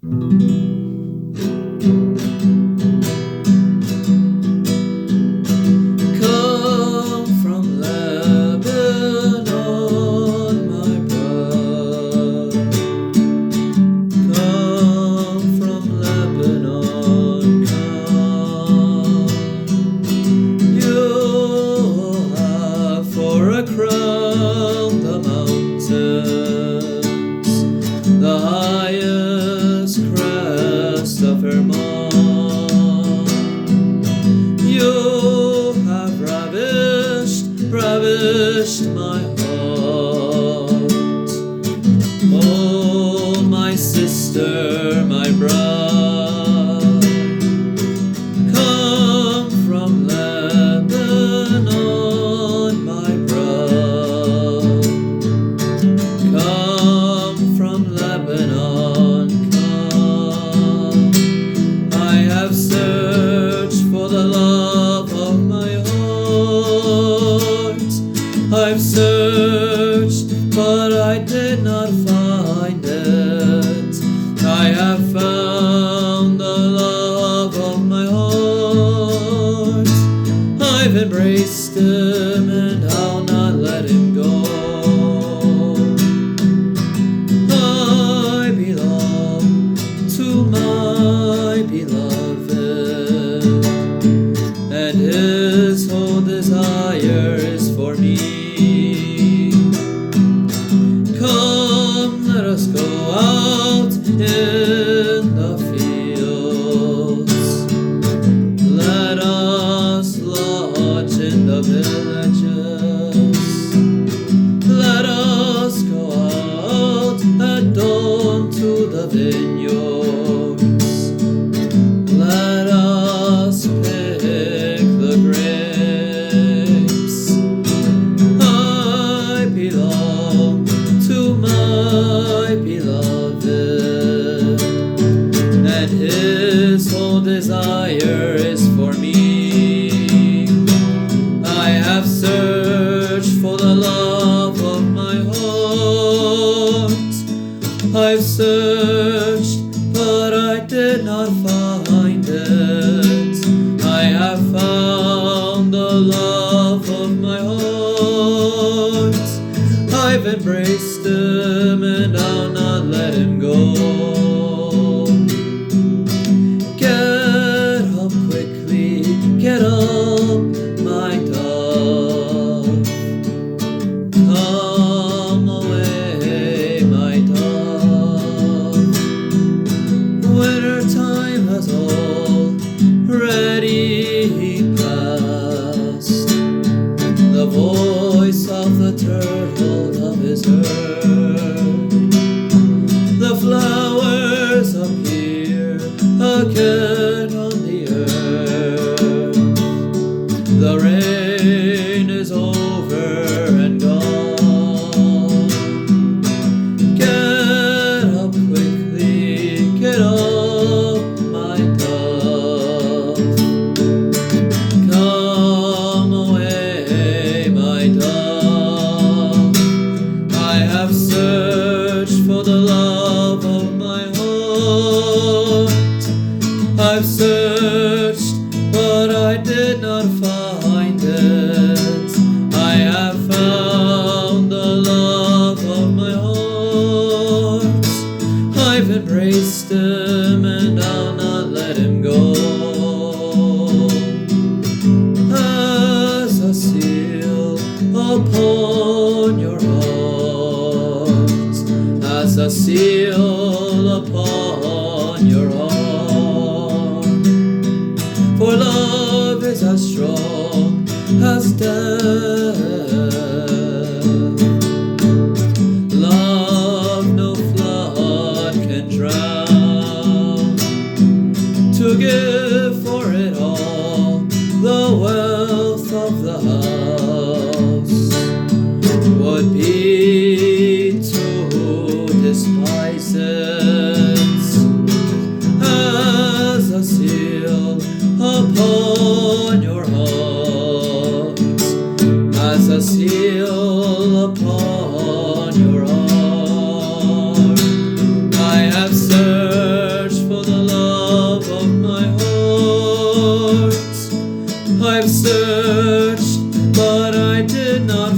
Come from Lebanon, my brother. Come from Lebanon, come. You'll have for a crown the mountains, the highest crest of Hermon. You have ravished my heart. Oh, my sister, my bride, come from Lebanon, my bride. Come from Lebanon, come. I have searched for the love of my heart. I've searched, but I did not find it. I have found the love of my heart. I've embraced him and I'll not let him go. I belong to my beloved, and his whole desire is for me. Come, let us go out in the fields. Let us lodge in the villages. Let us go out at dawn to the vineyards. Let us pick the grapes. I belong to my beloved, and his whole desire is for me. I have searched for the love of my heart. I've searched, but I did not find it. I have found the love of my heart. I've embraced him and I'll not let him go. Get up quickly, get up, my dove. Come away, my dove. Winter time has already passed. The voice of the turtle dove is heard. The flowers appear again on the earth. The rain is over and gone. Get up quickly, get up, my dove. Come away, my dove. I have searched for the love of my heart. I've searched, but I did not find it. I have found the love of my heart. I've embraced him and I'll not let him go. As a seal upon your heart, as a seal upon your heart. For love is as strong as death. Love no flood can drown. To give for it all the wealth of the house would be to despise it. As a seal upon your heart, as a seal upon your heart, I have searched I've searched, but I did not